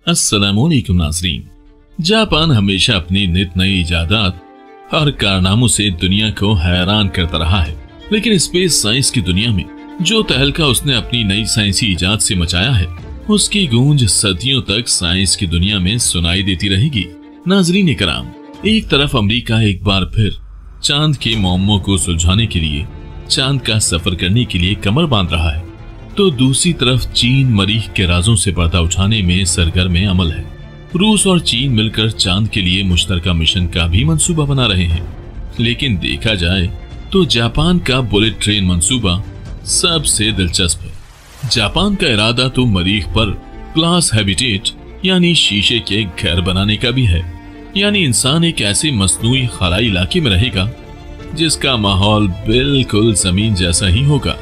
अस्सलामुअलैकुम नाज़रीन। जापान हमेशा अपनी नित नई इजादात और कारनामों से दुनिया को हैरान करता रहा है, लेकिन स्पेस साइंस की दुनिया में जो तहलका उसने अपनी नई साइंसी इजाद से मचाया है, उसकी गूंज सदियों तक साइंस की दुनिया में सुनाई देती रहेगी। नाज़रीन कराम, एक तरफ अमेरिका एक बार फिर चांद के मुअम्मों को सुलझाने के लिए चांद का सफर करने के लिए कमर बांध रहा है, तो दूसरी तरफ चीन मरीख के राजों से पर्दा उठाने में सरगर्म अमल है। रूस और चीन मिलकर चांद के लिए मुश्तरका मिशन का भी मंसूबा बना रहे हैं, लेकिन देखा जाए तो जापान का बुलेट ट्रेन मंसूबा सबसे दिलचस्प है। जापान का इरादा तो मरीख पर ग्लास हैबिटेट यानी शीशे के घर बनाने का भी है, यानी इंसान एक ऐसे मसनूई खलाई इलाके में रहेगा जिसका माहौल बिल्कुल जमीन जैसा ही होगा।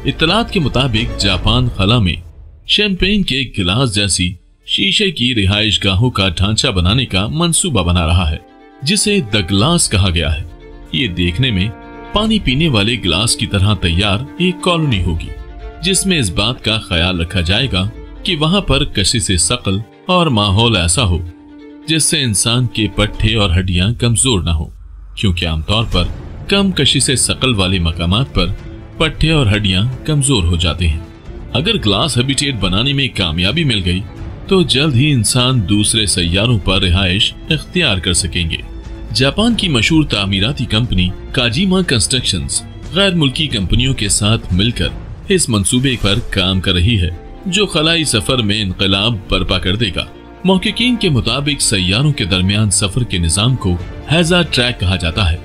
इत्तलात के मुताबिक जापान खला में शैंपेन के गिलास जैसी शीशे की रिहाइश गाहों का ढांचा बनाने का मंसूबा बना रहा है, जिसे द ग्लास कहा गया है। ये देखने में पानी पीने वाले गिलास की तरह तैयार एक कॉलोनी होगी, जिसमें इस बात का ख्याल रखा जाएगा कि वहां पर कशिश शकल और माहौल ऐसा हो जिससे इंसान के पट्टे और हड्डियां कमजोर न हो, क्योंकि आमतौर पर कम कशिश शकल वाले मकामात पर पट्टे और हड्डियां कमजोर हो जाते हैं। अगर ग्लास हैबिटेट बनाने में कामयाबी मिल गई तो जल्द ही इंसान दूसरे सैयारों पर रिहाइश इख्तियार कर सकेंगे। जापान की मशहूर तामीराती कंपनी काजिमा कंस्ट्रक्शंस गैर मुल्की कंपनियों के साथ मिलकर इस मंसूबे पर काम कर रही है, जो खलाई सफर में इनकलाब बर्पा कर देगा। महक़क़ीन के मुताबिक सैयारों के दरमियान सफर के निज़ाम को हैजा ट्रैक कहा जाता है।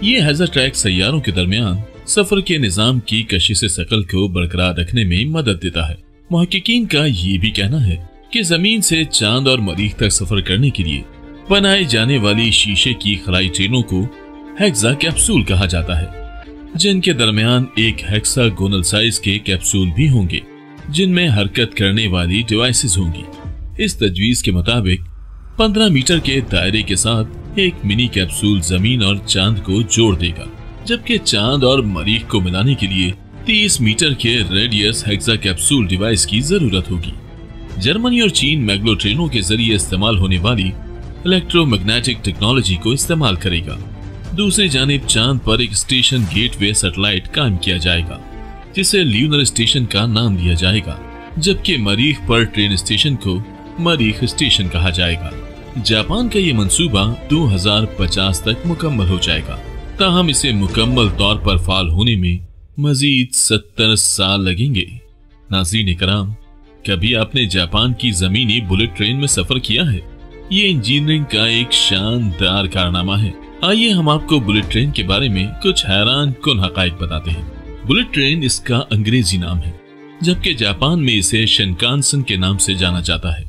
ये हैजा ट्रैक सैयारों के दरमियान सफर के निजाम की कशिश शकल को बरकरार रखने में मदद देता है। महक़क़ीन का ये भी कहना है कि जमीन से चांद और मरीख तक सफर करने के लिए बनाए जाने वाली शीशे की खलाई ट्रेनों को हेक्सा कैप्सूल कहा जाता है, जिनके दरमियान एक हेक्सागोनल साइज के कैप्सूल भी होंगे, जिनमें हरकत करने वाली डिवाइसेस होंगी। इस तजवीज के मुताबिक 15 मीटर के दायरे के साथ एक मिनी कैप्सूल जमीन और चांद को जोड़ देगा, जबकि चांद और मरीख को मिलाने के लिए 30 मीटर के रेडियस हेक्सा कैप्सूल डिवाइस की जरूरत होगी। जर्मनी और चीन मैग्लो ट्रेनों के जरिए इस्तेमाल होने वाली इलेक्ट्रोमैग्नेटिक टेक्नोलॉजी को इस्तेमाल करेगा। दूसरी जानिब चांद पर एक स्टेशन गेटवे सैटेलाइट कायम किया जाएगा, जिसे ल्यूनर स्टेशन का नाम दिया जाएगा, जबकि मरीख पर ट्रेन स्टेशन को मरीख स्टेशन कहा जाएगा। जापान का ये मंसूबा 2050 तक मुकम्मल हो जाएगा, ताहम इसे मुकम्मल तौर पर फाल होने में मजीद 70 साल लगेंगे। नाज़रीन कराम, कभी आपने जापान की जमीनी बुलेट ट्रेन में सफर किया है? ये इंजीनियरिंग का एक शानदार कारनामा है। आइए हम आपको बुलेट ट्रेन के बारे में कुछ हैरान कुन हकाइक बताते हैं। बुलेट ट्रेन इसका अंग्रेजी नाम है, जबकि जापान में इसे शिनकानसेन के नाम से जाना जाता है,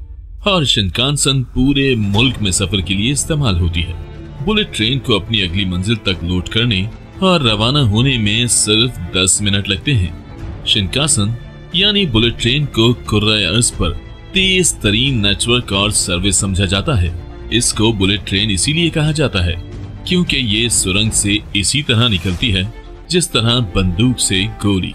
और शिनकानसेन पूरे मुल्क में सफर के लिए इस्तेमाल होती है। बुलेट ट्रेन को अपनी अगली मंजिल तक लोड करने और रवाना होने में सिर्फ 10 मिनट लगते हैं। शिनकानसेन यानी बुलेट ट्रेन को कुर्रे अर्ज पर तेज तरीन नेटवर्क और सर्विस समझा जाता है। इसको बुलेट ट्रेन इसीलिए कहा जाता है क्योंकि ये सुरंग से इसी तरह निकलती है जिस तरह बंदूक से गोली।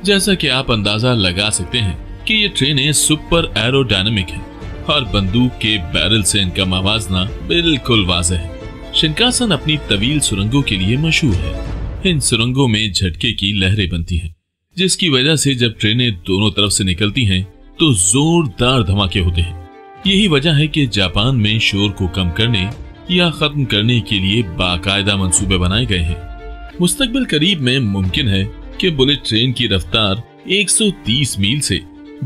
जैसा कि आप अंदाजा लगा सकते हैं कि ये ट्रेनें सुपर एरोडायनामिक है और बंदूक के बैरल से इनका मवाजना बिल्कुल वाज़ेह है। शिनकानसेन अपनी तवील सुरंगों के लिए मशहूर है। इन सुरंगों में झटके की लहरें बनती हैं, जिसकी वजह से जब ट्रेनें दोनों तरफ से निकलती हैं तो जोरदार धमाके होते हैं। यही वजह है कि जापान में शोर को कम करने या खत्म करने के लिए बाकायदा मंसूबे बनाए गए हैं। मुस्तकबिल करीब में मुमकिन है कि बुलेट ट्रेन की रफ्तार 130 मील से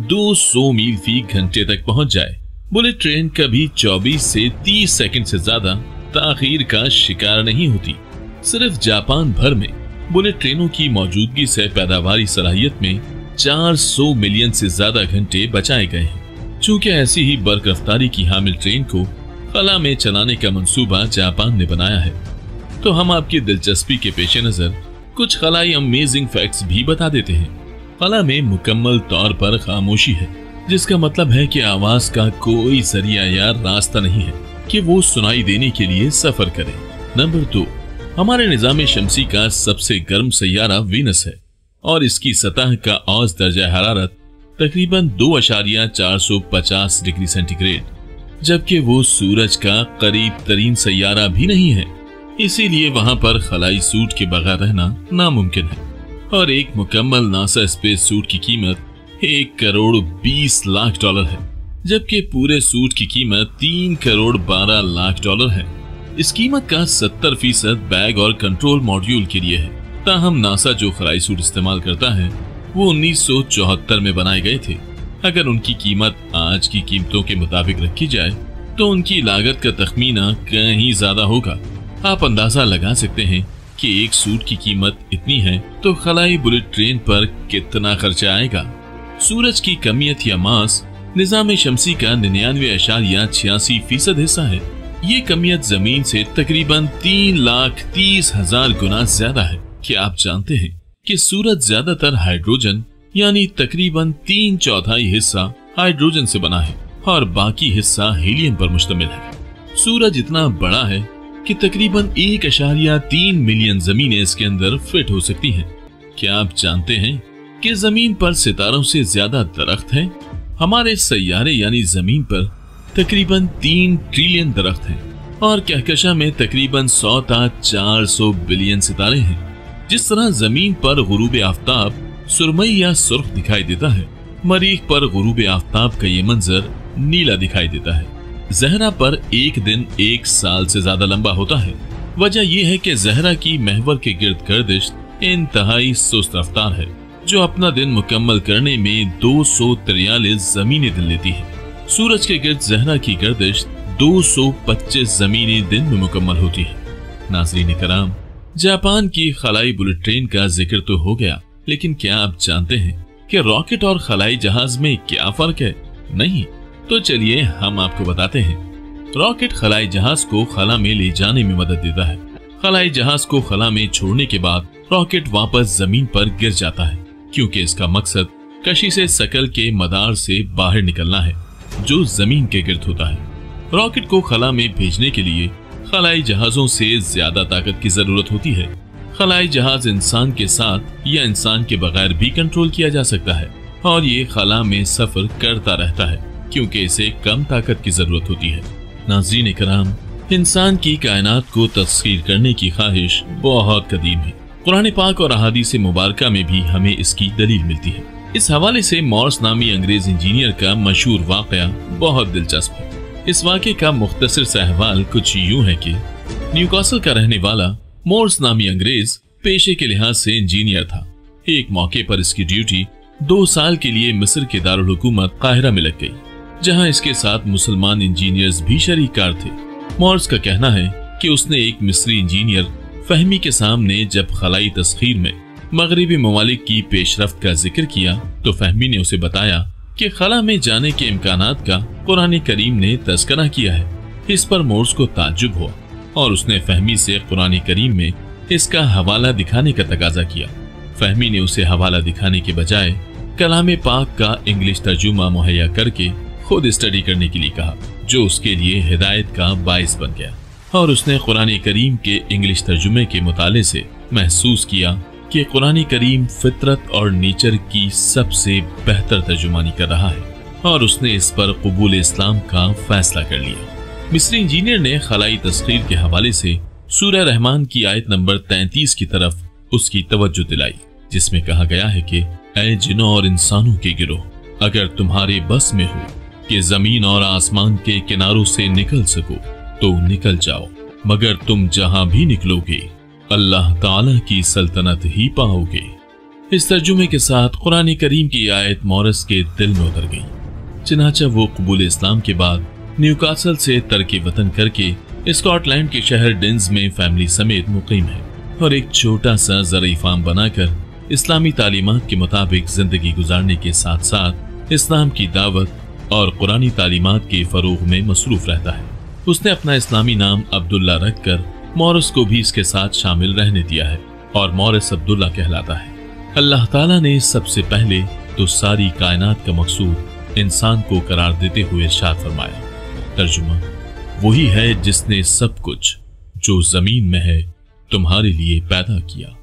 200 मील फी घंटे तक पहुंच जाए। बुलेट ट्रेन कभी 24 से 30 सेकंड से ज्यादा ताखीर का शिकार नहीं होती। सिर्फ जापान भर में बुलेट ट्रेनों की मौजूदगी से पैदावारी सलाहियत में 400 मिलियन से ज्यादा घंटे बचाए गए हैं। चूंकि ऐसी ही बर्क रफ्तारी की हामिल ट्रेन को खला में चलाने का मंसूबा जापान ने बनाया है, तो हम आपकी दिलचस्पी के पेश नजर कुछ खलाई अमेजिंग फैक्ट्स भी बता देते हैं। खला में मुकम्मल तौर पर खामोशी है, जिसका मतलब है कि आवाज का कोई जरिया या रास्ता नहीं है कि वो सुनाई देने के लिए सफर करे। नंबर 2, हमारे निजाम शमसी का सबसे गर्म सैयारा वीनस है और इसकी सतह का औसत दर्जा हरारत तकरीबन 2.450 डिग्री सेंटीग्रेड जबकि वो सूरज का करीब तरीन सैयारा भी नहीं है। इसीलिए वहां पर खलाई सूट के बगैर रहना नामुमकिन है। और एक मुकम्मल नासा स्पेस सूट की कीमत 1,20,00,000 डॉलर है, जबकि पूरे सूट की कीमत 3,12,00,000 डॉलर है। इस कीमत का 70% बैग और कंट्रोल मॉड्यूल के लिए है। ताहम नासा जो खलाई सूट इस्तेमाल करता है वो 1974 में बनाए गए थे। अगर उनकी कीमत आज की कीमतों के मुताबिक रखी जाए तो उनकी लागत का तखमीना कहीं ज्यादा होगा। आप अंदाजा लगा सकते हैं कि एक सूट की कीमत इतनी है तो खलाई बुलेट ट्रेन पर कितना खर्चा आएगा। सूरज की कमियत या मास निजाम शमसी का 99.86% हिस्सा है। ये कमियत जमीन से तकरीबन 3,30,000 गुना ज्यादा है। क्या आप जानते हैं कि सूरज ज्यादातर हाइड्रोजन यानी तकरीबन 3/4 हिस्सा हाइड्रोजन से बना है और बाकी हिस्सा हीलियम पर मुश्तमिल है। सूरज इतना बड़ा है कि तकरीबन 1.3 मिलियन जमीनें इसके अंदर फिट हो सकती हैं। क्या आप जानते हैं कि जमीन पर सितारों से ज्यादा दरख्त हैं? हमारे सैयारे यानी जमीन पर तकरीबन 3 ट्रिलियन दरख्त हैं और कहकशा में तकरीबन 100 ता 400 बिलियन सितारे हैं। जिस तरह जमीन पर गुरूब आफ्ताब सुरमई या सुर्ख दिखाई देता है, मरीख पर गुरूब आफ्ताब का ये मंजर नीला दिखाई देता है। ज़हरा पर एक दिन 1 साल से ज्यादा लंबा होता है। वजह यह है कि ज़हरा की महवर के गिर्द गर्दिश इंतहाई सुस्त रफ्तार है, जो अपना दिन मुकम्मल करने में 243 जमीनी दिन लेती है। सूरज के गिर्द ज़हरा की गर्दिश 225 जमीनी दिन में मुकम्मल होती है। नाज़रीन कराम, जापान की खलाई बुलेट ट्रेन का जिक्र तो हो गया, लेकिन क्या आप जानते हैं कि रॉकेट और खलाई जहाज में क्या फर्क है? नहीं तो चलिए हम आपको बताते हैं। रॉकेट खलाई जहाज को खला में ले जाने में मदद देता है। खलाई जहाज को खला में छोड़ने के बाद रॉकेट वापस जमीन पर गिर जाता है, क्योंकि इसका मकसद कशी से सकल के मदार से बाहर निकलना है जो जमीन के गिर्द होता है। रॉकेट को खला में भेजने के लिए खलाई जहाजों से ज्यादा ताकत की जरूरत होती है। खलाई जहाज इंसान के साथ या इंसान के बगैर भी कंट्रोल किया जा सकता है और ये खला में सफर करता रहता है, क्योंकि इसे कम ताकत की जरूरत होती है। नाज़रीन कराम, इंसान की कायनात को तस्खीर करने की ख्वाहिश बहुत कदीम है। कुरान पाक और अहादीस मुबारका में भी हमें इसकी दलील मिलती है। इस हवाले से मॉर्स नामी अंग्रेज इंजीनियर का मशहूर वाकया बहुत दिलचस्प है। इस वाक़े का मुख्तसर सा अहवाल कुछ यूं है कि न्यूकासल का रहने वाला मॉर्स नामी अंग्रेज पेशे के लिहाज से इंजीनियर था। एक मौके पर इसकी ड्यूटी 2 साल के लिए मिस्र के दारुल हुकूमत काहिरा में लग गई, जहां इसके साथ मुसलमान इंजीनियर्स भी शरीकार थे। मॉर्स का कहना है कि उसने एक मिस्री इंजीनियर फहमी के सामने जब खलाई तस्खीर में मगरिबी ममालिक की पेशरफ्त का जिक्र किया तो फहमी ने उसे बताया कि खला में जाने के इम्कानात का कुरान करीम ने तज़किरा किया है। इस पर मोर्स को ताज्जुब हुआ और उसने फहमी से कुरान करीम में इसका हवाला दिखाने का तकाजा किया। फहमी ने उसे हवाला दिखाने के बजाय कलाम पाक का इंग्लिश तर्जुमा मुहैया करके खुद स्टडी करने के लिए कहा, जो उसके लिए हिदायत का बाइस बन गया। और उसने कुरान करीम के इंग्लिश तर्जुमे के मुताले से महसूस किया कि कुरान करीम फितरत और नेचर की सबसे बेहतर तर्जुमानी कर रहा है और उसने इस पर कबूल इस्लाम का फैसला कर लिया। मिस्री इंजीनियर ने खलाई तस्खीर के हवाले से सूरह रहमान की आयत नंबर 33 की तरफ उसकी तवज्जो दिलाई, जिसमें कहा गया है कि ऐ जिन्नों और इंसानों के गिरोह, अगर तुम्हारे बस में हो कि जमीन और आसमान के किनारों से निकल सको तो निकल जाओ, मगर तुम जहां भी निकलोगे अल्लाह ताला की सल्तनत ही पाओगे। इस तर्जुमे के साथ कुरान करीम की आयत मॉरिस के दिल में उतर गई। चनाचा वो कबूल इस्लाम के बाद न्यूकासल से तरके वतन करके स्कॉटलैंड के शहर डिन्स में फैमिली समेत मुकीम है और एक छोटा सा ज़रई फार्म बनाकर इस्लामी तालीमात के मुताबिक जिंदगी गुजारने के साथ साथ इस्लाम की दावत और कुरानी तालीमात के फरोग में मसरूफ रहता है। उसने अपना इस्लामी नाम अब्दुल्ला रखकर मॉरिस को भी इसके साथ शामिल रहने दिया है और मॉरिस अब्दुल्ला कहलाता है। अल्लाह ताला ने सबसे पहले तो सारी कायनात का मकसूद इंसान को करार देते हुए इरशाद फरमाया, तर्जुमा, वही है जिसने सब कुछ जो जमीन में है तुम्हारे लिए पैदा किया।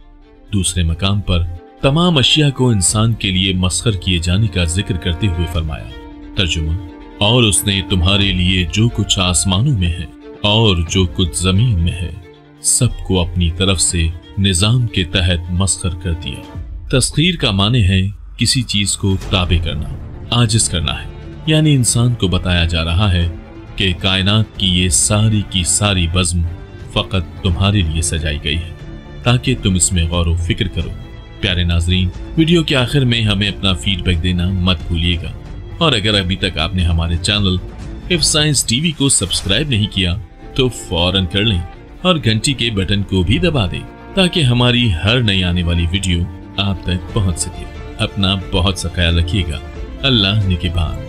दूसरे मकाम पर तमाम अशिया को इंसान के लिए मस्खर किए जाने का जिक्र करते हुए फरमाया, तर्जुमा, और उसने तुम्हारे लिए जो कुछ आसमानों में है और जो कुछ जमीन में है सबको अपनी तरफ से निजाम के तहत मस्खर कर दिया। तस्खीर का माने है किसी चीज को ताबे करना, आजिज करना है। यानी इंसान को बताया जा रहा है कि कायनात की ये सारी की सारी बज़्म फकत तुम्हारे लिए सजाई गई है ताकि तुम इसमें गौर व फिक्र करो। प्यारे नाजरीन, वीडियो के आखिर में हमें अपना फीडबैक देना मत भूलिएगा। और अगर अभी तक आपने हमारे चैनल इफ साइंस टीवी को सब्सक्राइब नहीं किया तो फौरन कर लें और घंटी के बटन को भी दबा दें ताकि हमारी हर नई आने वाली वीडियो आप तक पहुंच सके। अपना बहुत सा ख्याल रखिएगा। अल्लाह निगहबान।